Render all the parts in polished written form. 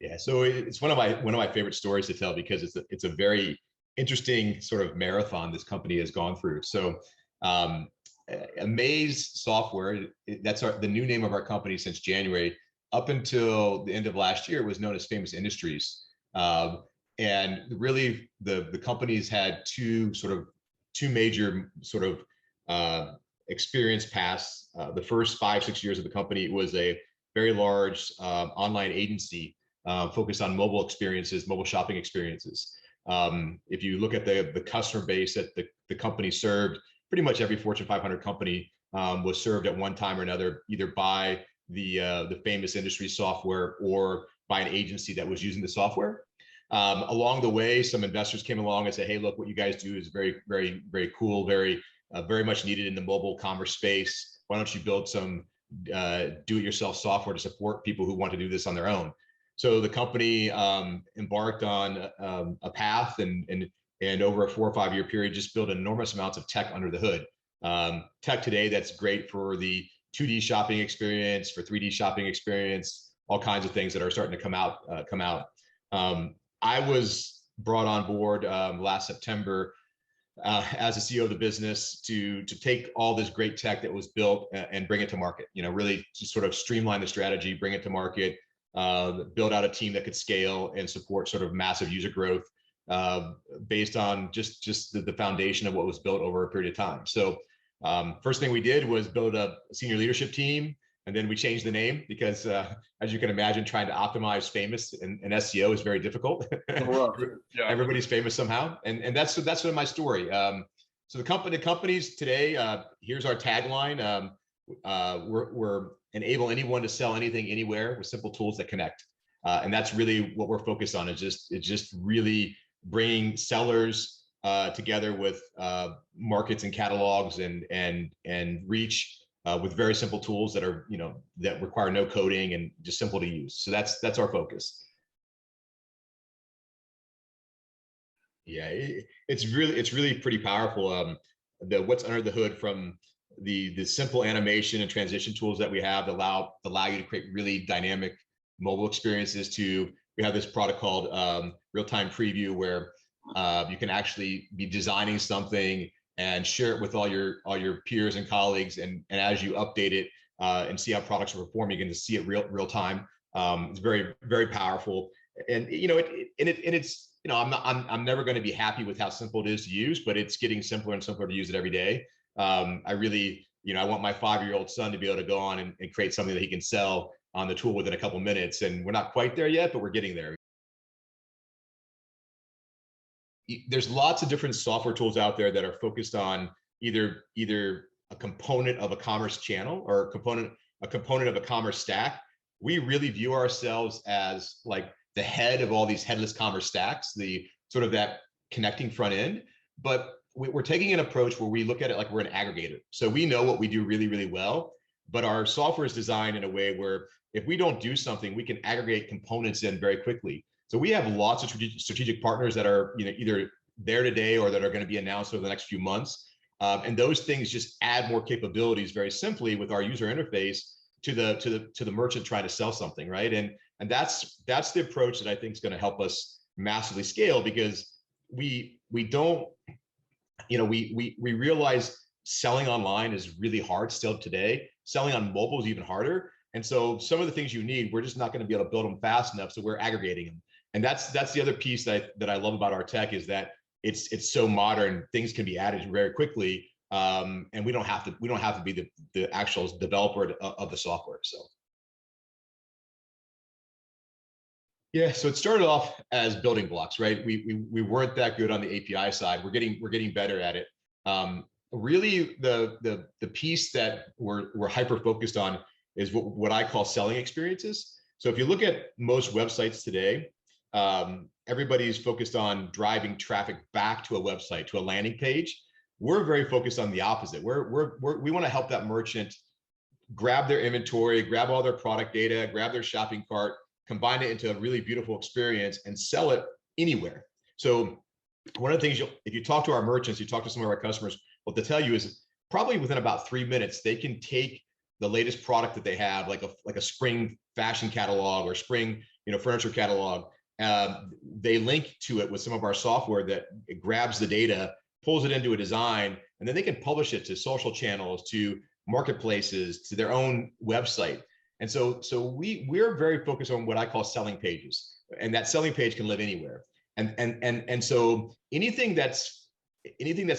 Yeah, so it's one of my favorite stories to tell because it's a very interesting sort of marathon this company has gone through. So, um, Amaze Software, the new name of our company since January. Up until the end of last year, it was known as Famous Industries, and really the company's had two major sort of experience paths. The first 5-6 years of the company was a very large online agency focused on mobile experiences, mobile shopping experiences. If you look at the customer base that the company served, pretty much every Fortune 500 company was served at one time or another, either by the Famous Industry software or by an agency that was using the software. Along the way, some investors came along and said, "Hey, look, what you guys do is very, very, very cool, very much needed in the mobile commerce space. Why don't you build some do-it-yourself software to support people who want to do this on their own?" So the company embarked on a path and over a 4 or 5 year period, just built enormous amounts of tech under the hood. Tech today that's great for the 2D shopping experience, for 3D shopping experience, all kinds of things that are starting to come out. I was brought on board last September as a CEO of the business to take all this great tech that was built and bring it to market. Really to sort of streamline the strategy, bring it to market, build out a team that could scale and support sort of massive user growth based on just the foundation of what was built over a period of time. So first thing we did was build a senior leadership team, and then we changed the name because, as you can imagine, trying to optimize famous and SEO is very difficult. Yeah. Everybody's famous somehow, and that's sort of my story. So the companies today, here's our tagline. We're enable anyone to sell anything anywhere with simple tools that connect, and that's really what we're focused on. It's just really bringing sellers together with markets and catalogs and reach with very simple tools that are that require no coding and just simple to use. So that's our focus. Yeah, it's really pretty powerful. What's under the hood, from the simple animation and transition tools that we have that allow you to create really dynamic mobile experiences, to we have this product called real-time preview, where you can actually be designing something and share it with all your peers and colleagues, and as you update it and see how products are performing, you can just see it real time. It's very, very powerful, and it's I'm never going to be happy with how simple it is to use, but it's getting simpler and simpler to use it every day. I really, I want my 5-year-old son to be able to go on and create something that he can sell on the tool within a couple minutes, and we're not quite there yet, but we're getting there. There's lots of different software tools out there that are focused on either a component of a commerce channel or a component of a commerce stack. We really view ourselves as like the head of all these headless commerce stacks, the sort of that connecting front end. But we're taking an approach where we look at it like we're an aggregator. So we know what we do really, really well, but our software is designed in a way where if we don't do something, we can aggregate components in very quickly. So we have lots of strategic partners that are either there today or that are going to be announced over the next few months. And those things just add more capabilities very simply with our user interface to the merchant trying to sell something, right? And that's the approach that I think is going to help us massively scale, because we don't, we realize selling online is really hard still today. Selling on mobile is even harder. And so some of the things you need, we're just not going to be able to build them fast enough. So we're aggregating them. And that's the other piece that I love about our tech, is that it's so modern. Things can be added very quickly, and we don't have to be the actual developer of the software. So yeah, so it started off as building blocks, right? We weren't that good on the API side. We're getting better at it. Really, the piece that we're hyper focused on is what I call selling experiences. So if you look at most websites today, everybody's focused on driving traffic back to a website, to a landing page. We're very focused on the opposite. We want to help that merchant grab their inventory, grab all their product data, grab their shopping cart, combine it into a really beautiful experience, and sell it anywhere. So one of the things, if you talk to our merchants, you talk to some of our customers, what they'll tell you is probably within about 3 minutes, they can take the latest product that they have, like a spring fashion catalog or spring furniture catalog. They link to it with some of our software that it grabs the data, pulls it into a design, and then they can publish it to social channels, to marketplaces, to their own website. And so we're very focused on what I call selling pages, and that selling page can live anywhere. And so anything that's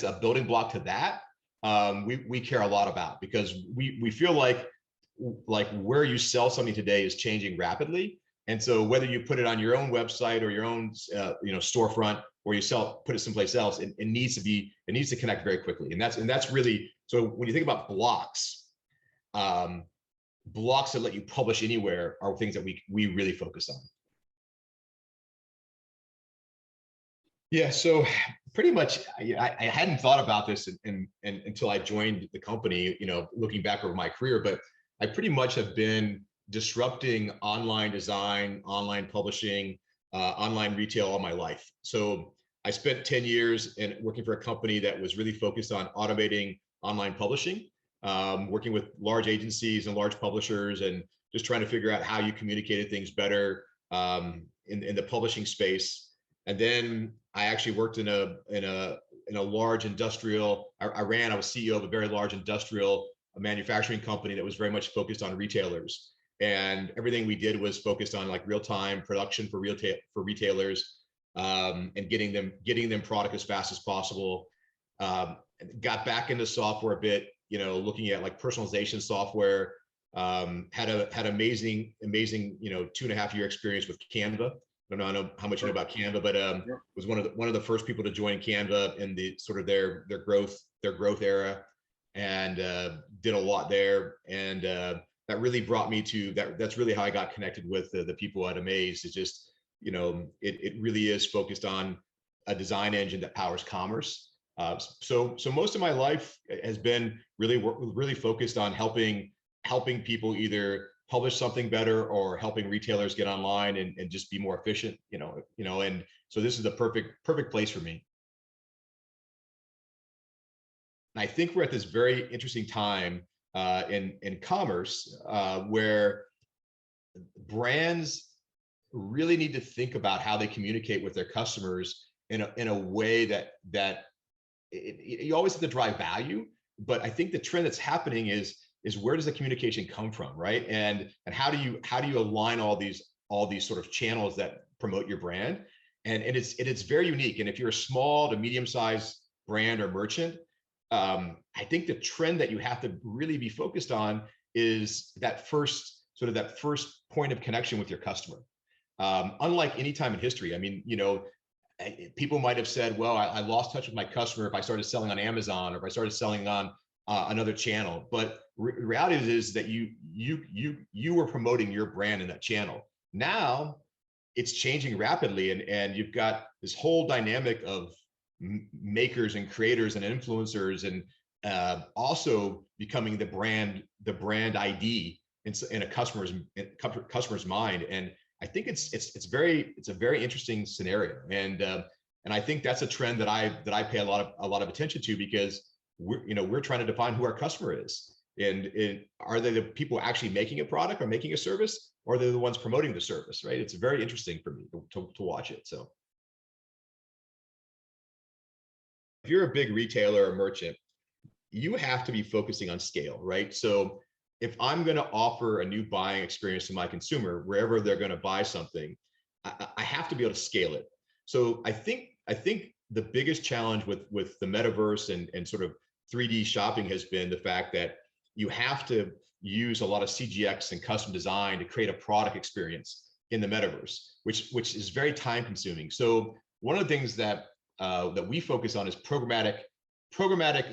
a building block to that, we care a lot about, because we feel like where you sell something today is changing rapidly. And so whether you put it on your own website or your own storefront, or you put it someplace else, it needs to connect very quickly. And that's really, so when you think about blocks, blocks that let you publish anywhere are things that we really focus on. Yeah, so pretty much, I hadn't thought about this until I joined the company, looking back over my career, but I pretty much have been disrupting online design, online publishing, online retail all my life. So I spent 10 years working for a company that was really focused on automating online publishing, working with large agencies and large publishers, and just trying to figure out how you communicated things better in the publishing space. And then I actually worked in a large industrial. I was CEO of a very large industrial manufacturing company that was very much focused on retailers, and everything we did was focused on like real-time production for retailers, and getting them product as fast as possible. Got back into software a bit, looking at like personalization software. Had amazing 2.5-year experience with Canva. I don't know how much you know about Canva, but was one of the first people to join Canva in the sort of their growth era, and did a lot there. And that really brought me to that. That's really how I got connected with the people at Amaze. It's just, it really is focused on a design engine that powers commerce. So most of my life has been really focused on helping people either publish something better or helping retailers get online and just be more efficient, and so this is the perfect place for me. And I think we're at this very interesting time in commerce, where brands really need to think about how they communicate with their customers in a way that you always have to drive value. But I think the trend that's happening is where does the communication come from, right? And how do you align all these sort of channels that promote your brand? And it's very unique. And if you're a small to medium-sized brand or merchant, I think the trend that you have to really be focused on is that first point of connection with your customer. Unlike any time in history, I mean, people might have said, well, I lost touch with my customer if I started selling on Amazon, or if I started selling on another channel. But the reality is that you were promoting your brand in that channel. Now it's changing rapidly, and you've got this whole dynamic of makers and creators and influencers, and also becoming the brand ID in a customer's mind. And I think it's a very interesting scenario, and I think that's a trend that I pay a lot of attention to, because we're trying to define who our customer is, and are they the people actually making a product or making a service, or are they the ones promoting the service, right? It's very interesting for me to watch it. So if you're a big retailer or merchant, you have to be focusing on scale, right? So if I'm going to offer a new buying experience to my consumer wherever they're going to buy something, I have to be able to scale it. So I think the biggest challenge with the metaverse and sort of 3D shopping has been the fact that you have to use a lot of CGX and custom design to create a product experience in the metaverse, which is very time consuming. So one of the things that we focus on is programmatic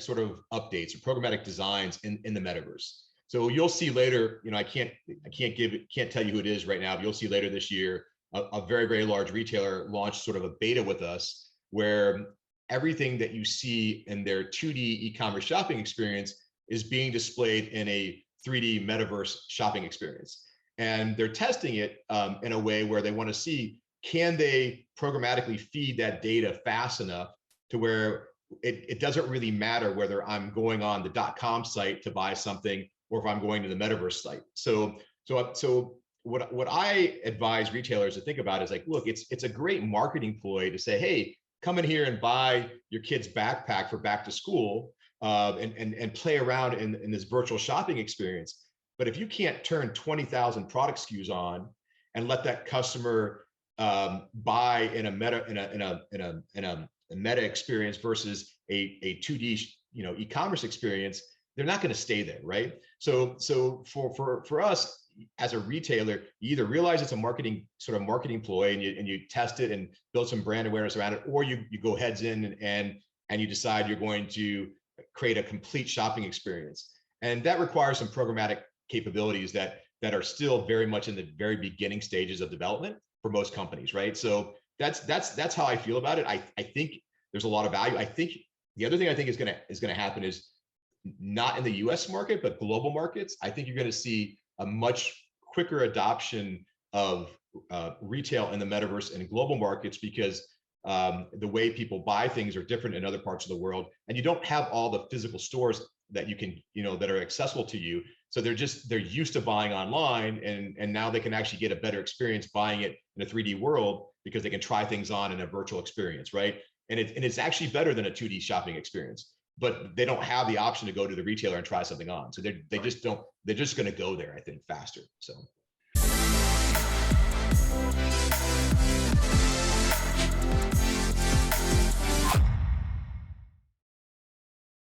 sort of updates or programmatic designs in the metaverse. So you'll see later, I can't tell you who it is right now, but you'll see later this year, a very, very large retailer launched sort of a beta with us, where everything that you see in their 2D e-commerce shopping experience is being displayed in a 3D metaverse shopping experience. And they're testing it in a way where they want to see, can they programmatically feed that data fast enough to where it doesn't really matter whether I'm going on the .com site to buy something or if I'm going to the metaverse site. So what I advise retailers to think about is like, look, it's a great marketing ploy to say, hey, come in here and buy your kid's backpack for back to school, and play around in this virtual shopping experience. But if you can't turn 20,000 product SKUs on and let that customer buy in a meta experience versus a 2D e-commerce experience, they're not going to stay there, right? So for us as a retailer, you either realize it's a marketing ploy and you test it and build some brand awareness around it, or you go heads in and you decide you're going to create a complete shopping experience. And that requires some programmatic capabilities that are still very much in the very beginning stages of development for most companies, right? So that's how I feel about it. I think there's a lot of value. I think the other thing I think is gonna happen is not in the US market, but global markets. I think you're gonna see a much quicker adoption of retail in the metaverse and global markets, because the way people buy things are different in other parts of the world, and you don't have all the physical stores that you can, that are accessible to you. So they're used to buying online, and now they can actually get a better experience buying it in a 3D world because they can try things on in a virtual experience, right? And it's actually better than a 2D shopping experience, but they don't have the option to go to the retailer and try something on. So they're just going to go there, I think, faster. So.